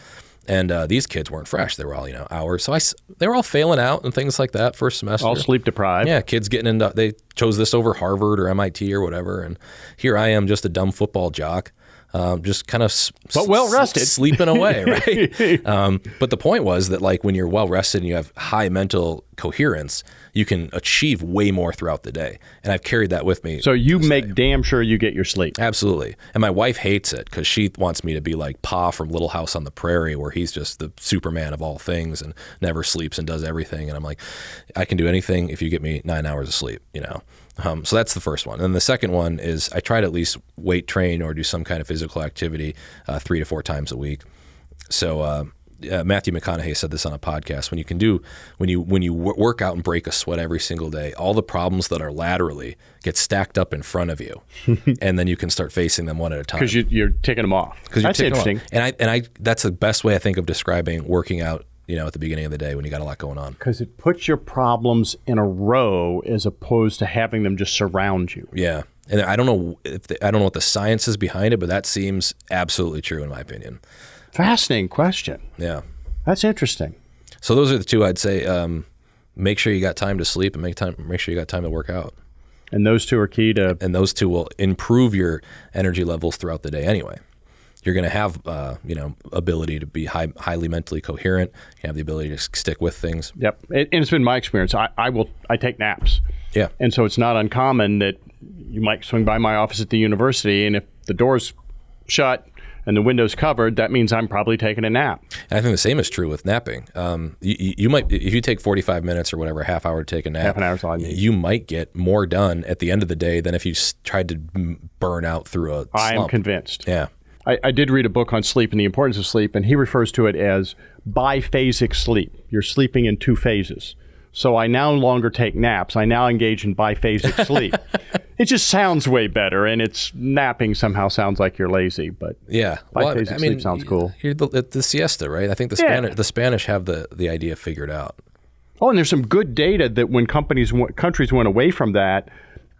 And these kids weren't fresh. They were all, hours. So they were all failing out and things like that first semester. All sleep deprived. Yeah, kids they chose this over Harvard or MIT or whatever. And here I am, just a dumb football jock. Just kind of but well rested, sleeping away, right? But the point was that when you're well rested and you have high mental coherence, you can achieve way more throughout the day. And I've carried that with me. So you make damn sure you get your sleep. Absolutely. And my wife hates it because she wants me to be like Pa from Little House on the Prairie, where he's just the Superman of all things and never sleeps and does everything. And I'm like, I can do anything if you get me 9 hours of sleep, you know? So that's the first one. And the second one is I try to at least weight train or do some kind of physical activity 3 to 4 times a week. So Matthew McConaughey said this on a podcast. When you work out and break a sweat every single day, all the problems that are laterally get stacked up in front of you, and then you can start facing them one at a time. Because you're taking them off. That's interesting. And I that's the best way I think of describing working out, you know, at the beginning of the day when you got a lot going on. Because it puts your problems in a row as opposed to having them just surround you. Yeah. And I don't know what the science is behind it, but that seems absolutely true in my opinion. Fascinating question. Yeah. That's interesting. So those are the two I'd say. Make sure you got time to sleep and make sure you got time to work out. And those two are key to... And those two will improve your energy levels throughout the day anyway. You're going to have, ability to be highly mentally coherent. You have the ability to stick with things. Yep. And it's been my experience. I take naps. Yeah. And so it's not uncommon that you might swing by my office at the university, and if the door's shut and the window's covered, that means I'm probably taking a nap. And I think the same is true with napping. You might, if you take 45 minutes or whatever, a half hour to take a nap, half an hour's all I need. You might get more done at the end of the day than if you tried to burn out through a slump. I am convinced. Yeah. I did read a book on sleep and the importance of sleep, and he refers to it as biphasic sleep. You're sleeping in 2 phases. So I no longer take naps. I now engage in biphasic sleep. It just sounds way better, and napping somehow sounds like you're lazy, but yeah, biphasic sleep sounds cool. You're the siesta, right? I think the Spanish have the idea figured out. Oh, and there's some good data that when countries went away from that,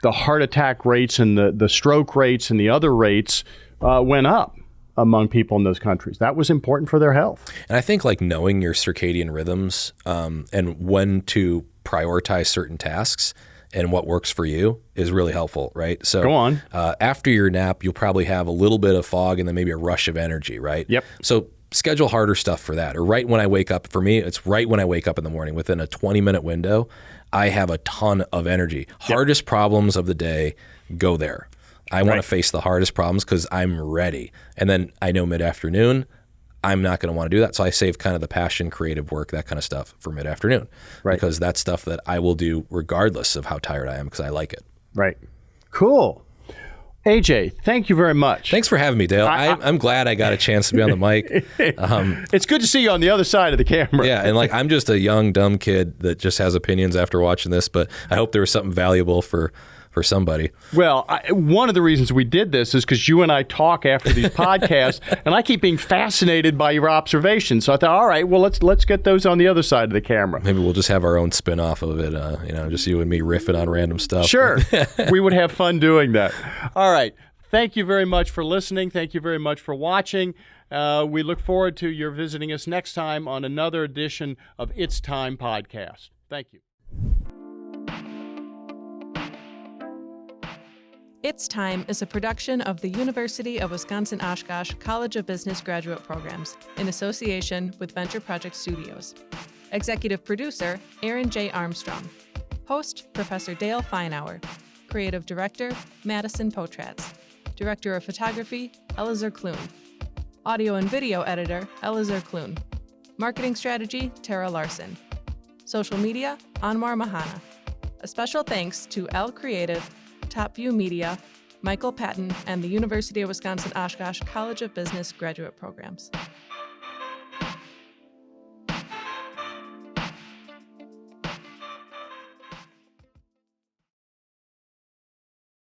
the heart attack rates and the stroke rates and the other rates went up among people in those countries. That was important for their health. And I think like knowing your circadian rhythms and when to prioritize certain tasks and what works for you is really helpful, right? So go on. After your nap, you'll probably have a little bit of fog and then maybe a rush of energy, right? Yep. So schedule harder stuff for that. Or right when I wake up, for me, it's right when I wake up in the morning, within a 20-minute window, I have a ton of energy. Yep. Hardest problems of the day, go there. I want to face the hardest problems because I'm ready. And then I know mid-afternoon, I'm not going to want to do that. So I save kind of the passion, creative work, that kind of stuff for mid-afternoon. Right. Because that's stuff that I will do regardless of how tired I am because I like it. Right. Cool. AJ, thank you very much. Thanks for having me, Dale. I'm glad I got a chance to be on the mic. It's good to see you on the other side of the camera. Yeah, and like I'm just a young, dumb kid that just has opinions after watching this, but I hope there was something valuable for somebody. Well, one of the reasons we did this is because you and I talk after these podcasts, and I keep being fascinated by your observations. So I thought, all right, well, let's get those on the other side of the camera. Maybe we'll just have our own spin-off of it, just you and me riffing on random stuff. Sure. We would have fun doing that. All right. Thank you very much for listening. Thank you very much for watching. We look forward to your visiting us next time on another edition of It's Time Podcast. Thank you. It's Time is a production of the University of Wisconsin-Oshkosh College of Business graduate programs in association with Venture Project Studios. Executive producer, Aaron J. Armstrong. Host, Professor Dale Feinauer. Creative director, Madison Potratz. Director of photography, Elazar Kloon. Audio and video editor, Elazar Kloon. Marketing strategy, Tara Larson. Social media, Anwar Mahana. A special thanks to L Creative, Top View Media, Michael Patton, and the University of Wisconsin-Oshkosh College of Business graduate programs.